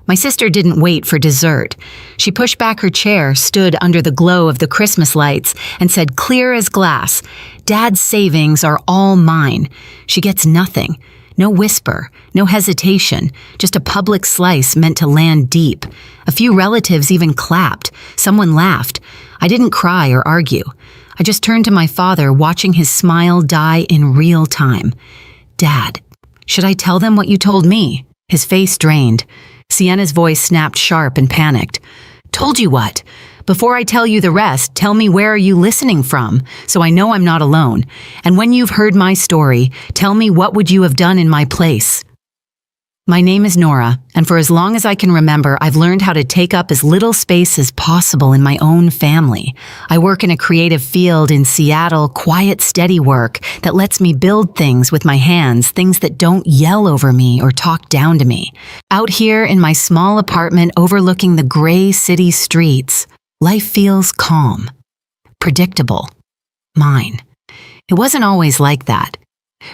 My sister didn't wait for dessert. She pushed back her chair, stood under the glow of the Christmas lights, and said clear as glass, "Dad's savings are all mine." She gets nothing. No whisper, no hesitation, just a public slice meant to land deep. A few relatives even clapped. Someone laughed. I didn't cry or argue. I just turned to my father, watching his smile die in real time. "Dad, should I tell them what you told me?" His face drained. Sienna's voice snapped sharp and panicked. "Told you what? Before I tell you the rest, tell me where are you listening from, so I know I'm not alone. And when you've heard my story, tell me what would you have done in my place." My name is Nora, and for as long as I can remember, I've learned how to take up as little space as possible in my own family. I work in a creative field in Seattle, quiet, steady work that lets me build things with my hands, things that don't yell over me or talk down to me. Out here in my small apartment overlooking the gray city streets, life feels calm, predictable, mine. It wasn't always like that.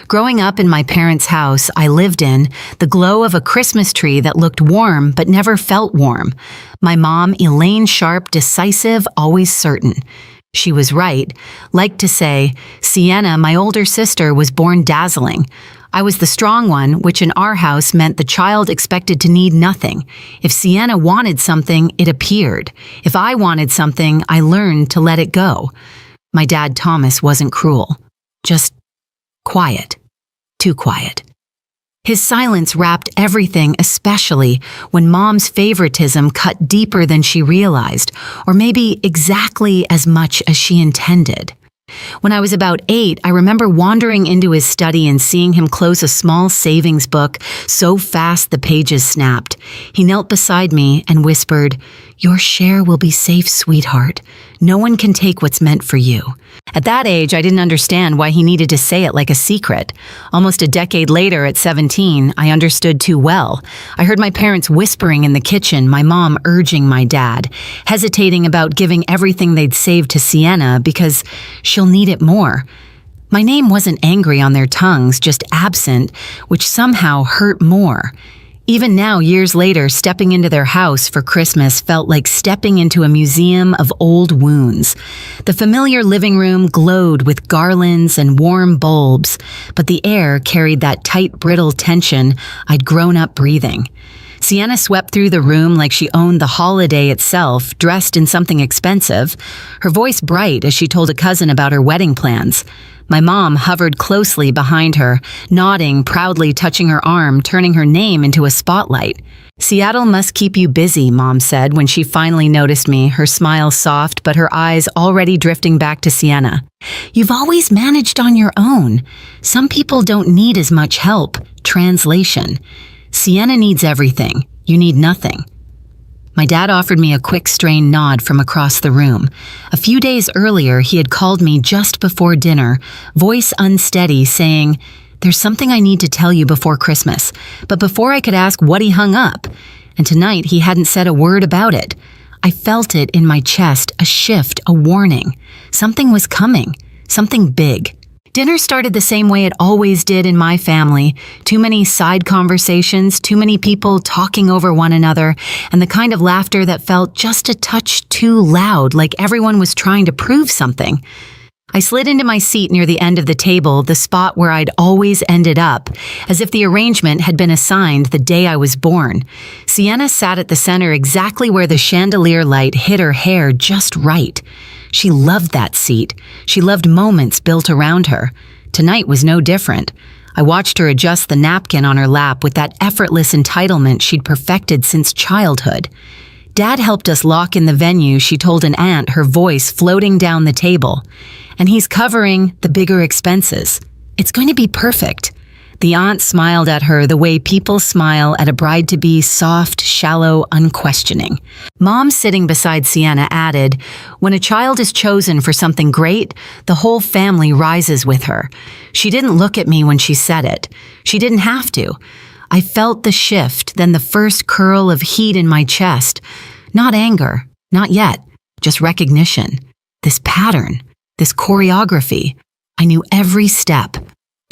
Growing up in my parents' house I lived in, the glow of a Christmas tree that looked warm but never felt warm. My mom, Elaine Sharp, decisive, always certain. She was right. Liked to say, Sienna, my older sister, was born dazzling. I was the strong one, which in our house meant the child expected to need nothing. If Sienna wanted something, it appeared. If I wanted something, I learned to let it go. My dad, Thomas, wasn't cruel. Just quiet. Too quiet. His silence wrapped everything, especially when Mom's favoritism cut deeper than she realized, or maybe exactly as much as she intended. When I was about 8, I remember wandering into his study and seeing him close a small savings book so fast the pages snapped. He knelt beside me and whispered, "Your share will be safe, sweetheart. No one can take what's meant for you." At that age, I didn't understand why he needed to say it like a secret. Almost a decade later, at 17, I understood too well. I heard my parents whispering in the kitchen, my mom urging my dad, hesitating about giving everything they'd saved to Sienna because she'll need it more. My name wasn't angry on their tongues, just absent, which somehow hurt more. Even now, years later, stepping into their house for Christmas felt like stepping into a museum of old wounds. The familiar living room glowed with garlands and warm bulbs, but the air carried that tight, brittle tension I'd grown up breathing. Sienna swept through the room like she owned the holiday itself, dressed in something expensive, her voice bright as she told a cousin about her wedding plans. My mom hovered closely behind her, nodding, proudly touching her arm, turning her name into a spotlight. "Seattle must keep you busy," Mom said when she finally noticed me, her smile soft but her eyes already drifting back to Sienna. "You've always managed on your own. Some people don't need as much help." Translation: Sienna needs everything. You need nothing. My dad offered me a quick, strained nod from across the room. A few days earlier, he had called me just before dinner, voice unsteady, saying, "There's something I need to tell you before Christmas." But before I could ask what, he hung up. And tonight, he hadn't said a word about it. I felt it in my chest, a shift, a warning. Something was coming. Something big. Dinner started the same way it always did in my family. Too many side conversations, too many people talking over one another, and the kind of laughter that felt just a touch too loud, like everyone was trying to prove something. I slid into my seat near the end of the table, the spot where I'd always ended up, as if the arrangement had been assigned the day I was born. Sienna sat at the center exactly where the chandelier light hit her hair just right. She loved that seat. She loved moments built around her. Tonight was no different. I watched her adjust the napkin on her lap with that effortless entitlement she'd perfected since childhood. Dad helped us lock in the venue, she told an aunt, her voice floating down the table. And he's covering the bigger expenses. It's going to be perfect. The aunt smiled at her the way people smile at a bride-to-be, soft, shallow, unquestioning. Mom, sitting beside Sienna, added, "When a child is chosen for something great, the whole family rises with her." She didn't look at me when she said it. She didn't have to. I felt the shift, then the first curl of heat in my chest. Not anger, not yet, just recognition. This pattern, this choreography. I knew every step.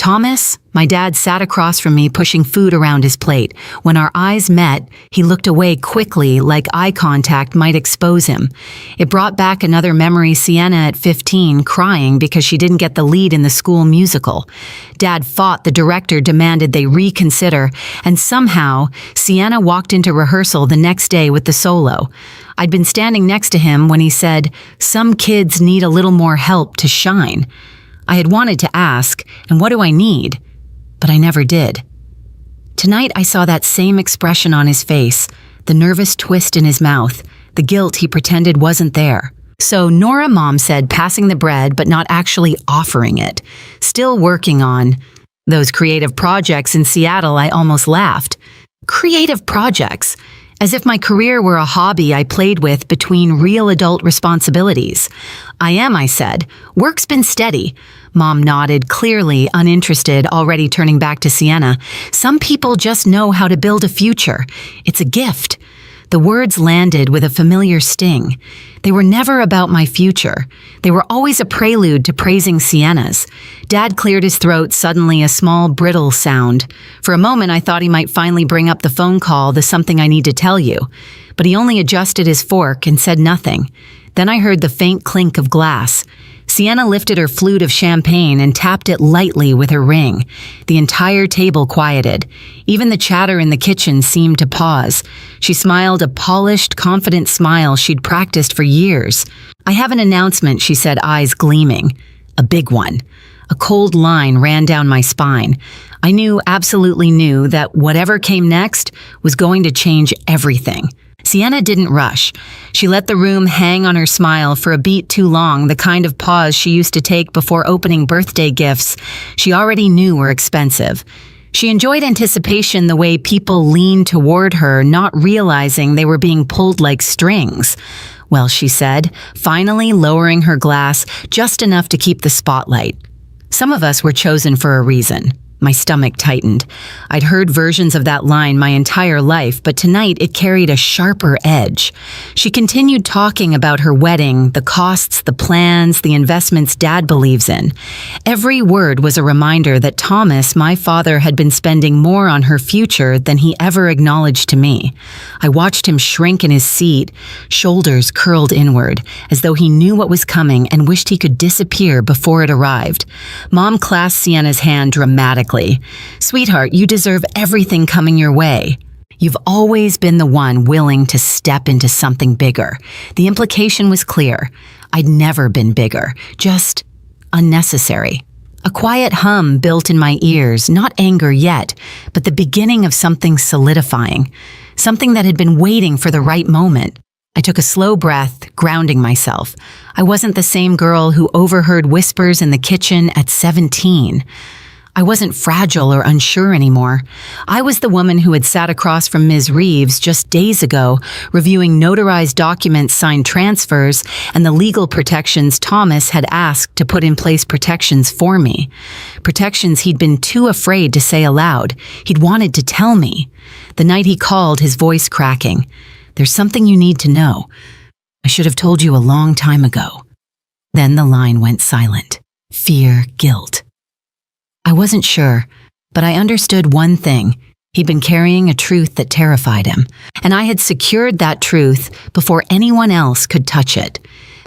Thomas, my dad sat across from me pushing food around his plate. When our eyes met, he looked away quickly like eye contact might expose him. It brought back another memory, Sienna at 15 crying because she didn't get the lead in the school musical. Dad fought the director, demanded they reconsider, and somehow Sienna walked into rehearsal the next day with the solo. I'd been standing next to him when he said, "Some kids need a little more help to shine." I had wanted to ask, "And what do I need?" But I never did. Tonight I saw that same expression on his face, the nervous twist in his mouth, the guilt he pretended wasn't there. "So Nora," Mom said, passing the bread but not actually offering it. "Still working on those creative projects in Seattle." I almost laughed. Creative projects? As if my career were a hobby I played with between real adult responsibilities. "I am," I said. "Work's been steady." Mom nodded, clearly uninterested, already turning back to Sienna. "Some people just know how to build a future. It's a gift." The words landed with a familiar sting. They were never about my future. They were always a prelude to praising Sienna's. Dad cleared his throat, suddenly a small, brittle sound. For a moment, I thought he might finally bring up the phone call, the "something I need to tell you." But he only adjusted his fork and said nothing. Then I heard the faint clink of glass. Sienna lifted her flute of champagne and tapped it lightly with her ring. The entire table quieted. Even the chatter in the kitchen seemed to pause. She smiled a polished, confident smile she'd practiced for years. "I have an announcement," she said, eyes gleaming. A big one. A cold line ran down my spine. I knew, absolutely knew, that whatever came next was going to change everything. Sienna didn't rush. She let the room hang on her smile for a beat too long, the kind of pause she used to take before opening birthday gifts she already knew were expensive. She enjoyed anticipation, the way people leaned toward her, not realizing they were being pulled like strings. "Well," she said, finally lowering her glass just enough to keep the spotlight. "Some of us were chosen for a reason." My stomach tightened. I'd heard versions of that line my entire life, but tonight it carried a sharper edge. She continued talking about her wedding, the costs, the plans, the investments Dad believes in. Every word was a reminder that Thomas, my father, had been spending more on her future than he ever acknowledged to me. I watched him shrink in his seat, shoulders curled inward, as though he knew what was coming and wished he could disappear before it arrived. Mom clasped Sienna's hand dramatically. "Sweetheart, you deserve everything coming your way. You've always been the one willing to step into something bigger." The implication was clear. I'd never been bigger, just unnecessary. A quiet hum built in my ears, not anger yet, but the beginning of something solidifying, something that had been waiting for the right moment. I took a slow breath, grounding myself. I wasn't the same girl who overheard whispers in the kitchen at 17. I wasn't fragile or unsure anymore. I was the woman who had sat across from Ms. Reeves just days ago, reviewing notarized documents, signed transfers, and the legal protections Thomas had asked to put in place protections for me. Protections he'd been too afraid to say aloud. He'd wanted to tell me. The night he called, his voice cracking. "There's something you need to know. I should have told you a long time ago." Then the line went silent. Fear, guilt. I wasn't sure, but I understood one thing. He'd been carrying a truth that terrified him, and I had secured that truth before anyone else could touch it.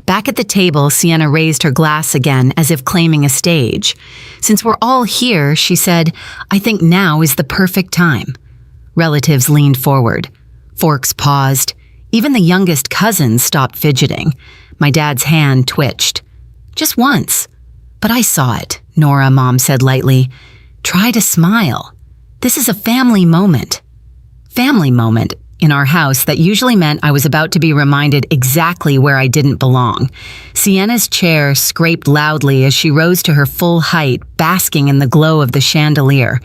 Back at the table, Sienna raised her glass again, as if claiming a stage. "Since we're all here," she said, "I think now is the perfect time." Relatives leaned forward. Forks paused. Even the youngest cousins stopped fidgeting. My dad's hand twitched. "Just once." "But I saw it," Nora, Mom said lightly. "Try to smile. This is a family moment." Family moment in our house that usually meant I was about to be reminded exactly where I didn't belong. Sienna's chair scraped loudly as she rose to her full height, basking in the glow of the chandelier.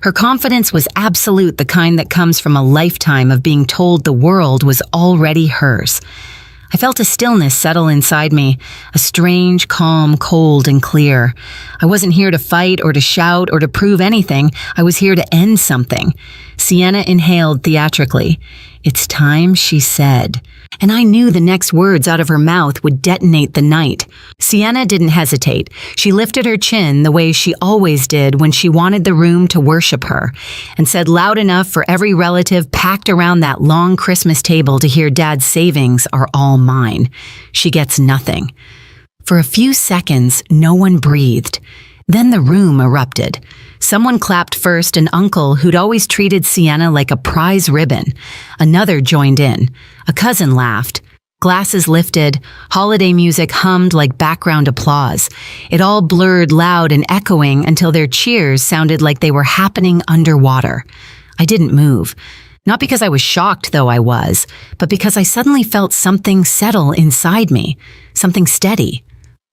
Her confidence was absolute, the kind that comes from a lifetime of being told the world was already hers. I felt a stillness settle inside me, a strange, calm, cold, and clear. I wasn't here to fight or to shout or to prove anything. I was here to end something. Sienna inhaled theatrically. "It's time," she said. And I knew the next words out of her mouth would detonate the night. Sienna didn't hesitate. She lifted her chin the way she always did when she wanted the room to worship her, and said loud enough for every relative packed around that long Christmas table to hear Dad's savings are all mine. She gets nothing. For a few seconds, no one breathed. Then the room erupted. Someone clapped first, an uncle who'd always treated Sienna like a prize ribbon. Another joined in. A cousin laughed. Glasses lifted. Holiday music hummed like background applause. It all blurred loud and echoing until their cheers sounded like they were happening underwater. I didn't move. Not because I was shocked, though I was, but because I suddenly felt something settle inside me. Something steady.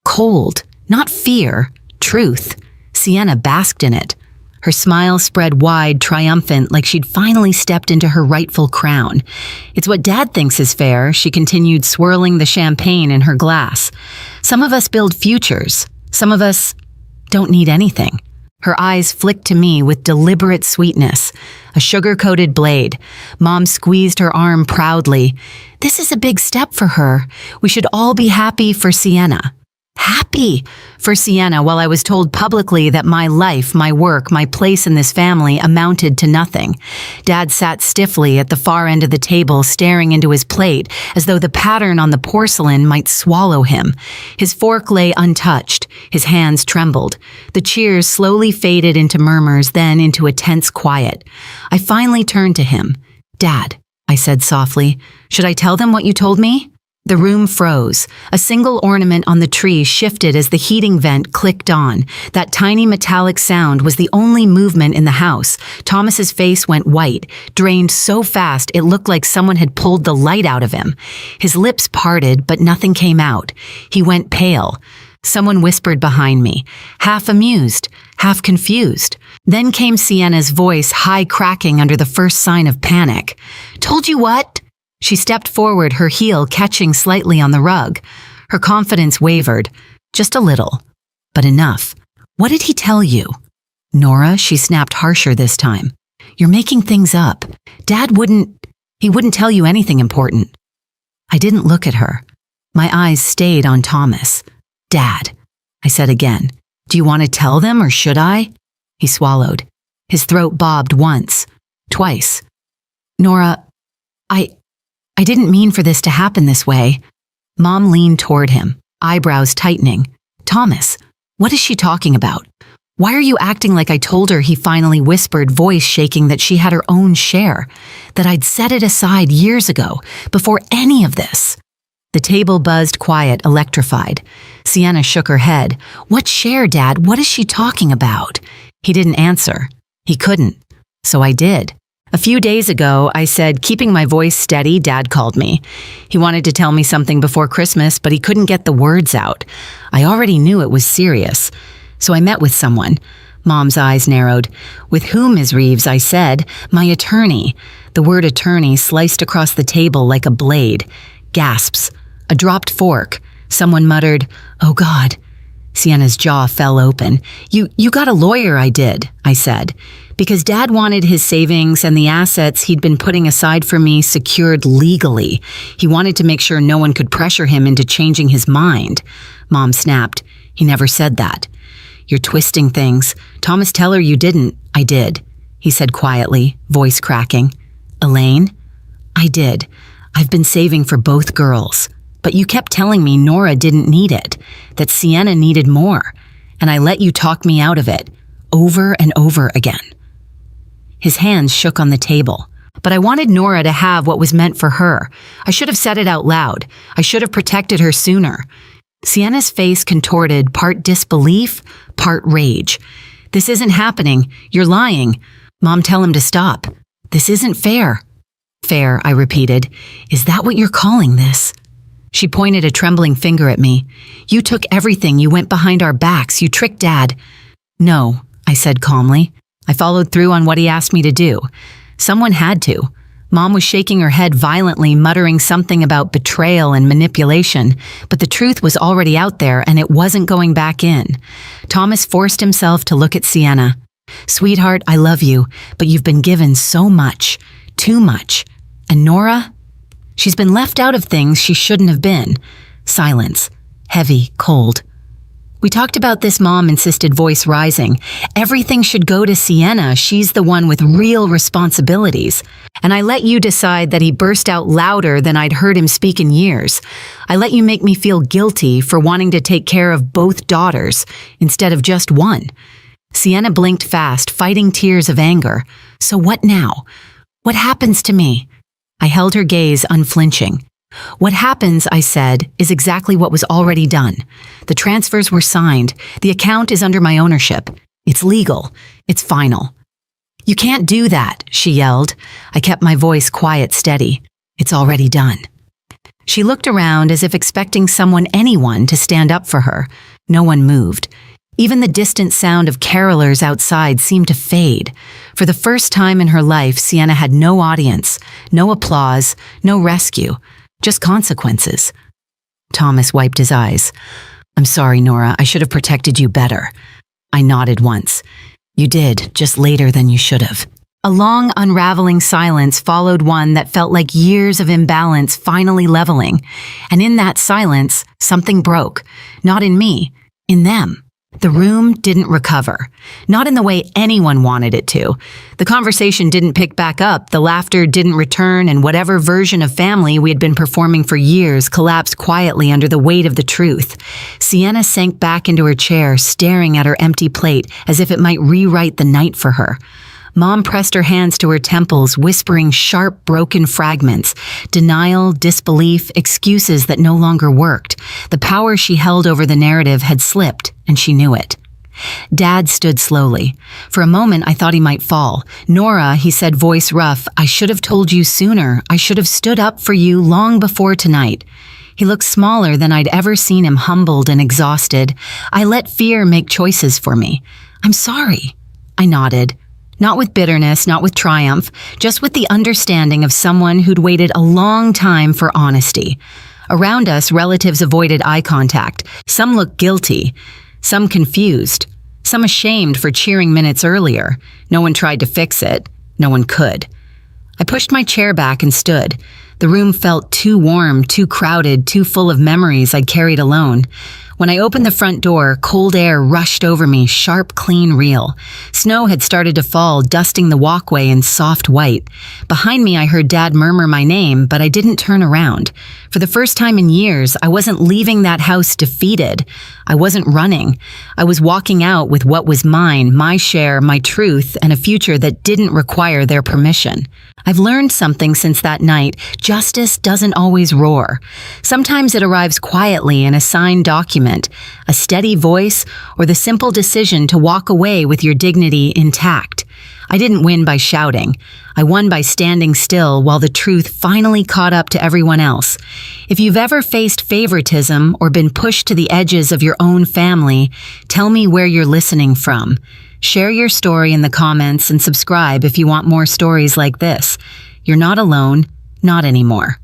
Cold. Not fear. Truth. Sienna basked in it. Her smile spread wide, triumphant, like she'd finally stepped into her rightful crown. "It's what Dad thinks is fair," she continued, swirling the champagne in her glass. "Some of us build futures. Some of us don't need anything." Her eyes flicked to me with deliberate sweetness. A sugar-coated blade. Mom squeezed her arm proudly. "This is a big step for her. We should all be happy for Sienna." Happy for Sienna, while I was told publicly that my life, my work, my place in this family amounted to nothing. Dad sat stiffly at the far end of the table, staring into his plate, as though the pattern on the porcelain might swallow him. His fork lay untouched. His hands trembled. The cheers slowly faded into murmurs, then into a tense quiet. I finally turned to him. "Dad," I said softly, "should I tell them what you told me?" The room froze. A single ornament on the tree shifted as the heating vent clicked on. That tiny metallic sound was the only movement in the house. Thomas's face went white, drained so fast it looked like someone had pulled the light out of him. His lips parted, but nothing came out. He went pale. Someone whispered behind me, half amused, half confused. Then came Sienna's voice, high cracking under the first sign of panic. "Told you what?" She stepped forward, her heel catching slightly on the rug. Her confidence wavered, just a little, but enough. "What did he tell you?" "Nora," she snapped harsher this time. "You're making things up. Dad wouldn't tell you anything important." I didn't look at her. My eyes stayed on Thomas. "Dad," I said again, "do you want to tell them or should I?" He swallowed. His throat bobbed once, twice. "Nora, I didn't mean for this to happen this way." Mom leaned toward him, eyebrows tightening. "Thomas, what is she talking about? Why are you acting like I told her?" he finally whispered, voice shaking, "that she had her own share, that I'd set it aside years ago, before any of this." The table buzzed quiet, electrified. Sienna shook her head. "What share, Dad? What is she talking about?" He didn't answer. He couldn't. So I did. A few days ago, I said, keeping my voice steady, Dad called me. He wanted to tell me something before Christmas, but he couldn't get the words out. I already knew it was serious. So I met with someone. Mom's eyes narrowed. "With whom, Ms. Reeves?" I said. "My attorney." The word attorney sliced across the table like a blade. Gasps. A dropped fork. Someone muttered, "Oh God." Sienna's jaw fell open. You got a lawyer?" I did, I said. Because Dad wanted his savings and the assets he'd been putting aside for me secured legally. He wanted to make sure no one could pressure him into changing his mind. Mom snapped. "He never said that." "You're twisting things. Thomas, tell her you didn't." "I did," he said quietly, voice cracking. "Elaine?" "I did. I've been saving for both girls. But you kept telling me Nora didn't need it, that Sienna needed more, and I let you talk me out of it, over and over again." His hands shook on the table. "But I wanted Nora to have what was meant for her. I should have said it out loud. I should have protected her sooner." Sienna's face contorted, part disbelief, part rage. "This isn't happening. You're lying." "Mom, tell him to stop." "This isn't fair." "Fair," I repeated. "Is that what you're calling this?" She pointed a trembling finger at me. "You took everything. You went behind our backs. You tricked Dad." "No," I said calmly. "I followed through on what he asked me to do. Someone had to." Mom was shaking her head violently, muttering something about betrayal and manipulation, but the truth was already out there and it wasn't going back in. Thomas forced himself to look at Sienna. "Sweetheart, I love you, but you've been given so much. Too much. And Nora? She's been left out of things she shouldn't have been. Silence. Heavy, cold. We talked about this, Mom insisted, voice rising. Everything should go to Sienna. She's the one with real responsibilities. And I let you decide that he burst out louder than I'd heard him speak in years. I let you make me feel guilty for wanting to take care of both daughters instead of just one. Sienna blinked fast, fighting tears of anger. So what now? What happens to me? I held her gaze unflinching. What happens, I said, is exactly what was already done. The transfers were signed. The account is under my ownership. It's legal. It's final. You can't do that, she yelled. I kept my voice quiet, steady. It's already done. She looked around as if expecting anyone to stand up for her. No one moved. Even the distant sound of carolers outside seemed to fade. For the first time in her life, Sienna had no audience, no applause, no rescue. Just consequences. Thomas wiped his eyes. I'm sorry, Nora. I should have protected you better. I nodded once. You did, just later than you should have. A long, unraveling silence followed one that felt like years of imbalance finally leveling. And in that silence, something broke. Not in me, in them. The room didn't recover. Not in the way anyone wanted it to. The conversation didn't pick back up, the laughter didn't return, and whatever version of family we had been performing for years collapsed quietly under the weight of the truth. Sienna sank back into her chair, staring at her empty plate as if it might rewrite the night for her. Mom pressed her hands to her temples, whispering sharp, broken fragments. Denial, disbelief, excuses that no longer worked. The power she held over the narrative had slipped, and she knew it. Dad stood slowly. For a moment, I thought he might fall. Nora, he said, voice rough, I should have told you sooner. I should have stood up for you long before tonight. He looked smaller than I'd ever seen him, humbled and exhausted. I let fear make choices for me. I'm sorry. I nodded. Not with bitterness, not with triumph, just with the understanding of someone who'd waited a long time for honesty. Around us, relatives avoided eye contact. Some looked guilty, some confused, some ashamed for cheering minutes earlier. No one tried to fix it. No one could. I pushed my chair back and stood. The room felt too warm, too crowded, too full of memories I'd carried alone. When I opened the front door, cold air rushed over me, sharp, clean, real. Snow had started to fall, dusting the walkway in soft white. Behind me, I heard Dad murmur my name, but I didn't turn around. For the first time in years, I wasn't leaving that house defeated. I wasn't running. I was walking out with what was mine, my share, my truth, and a future that didn't require their permission. I've learned something since that night. Justice doesn't always roar. Sometimes it arrives quietly in a signed document, a steady voice, or the simple decision to walk away with your dignity intact. I didn't win by shouting. I won by standing still while the truth finally caught up to everyone else. If you've ever faced favoritism or been pushed to the edges of your own family, tell me where you're listening from. Share your story in the comments and subscribe if you want more stories like this. You're not alone, not anymore.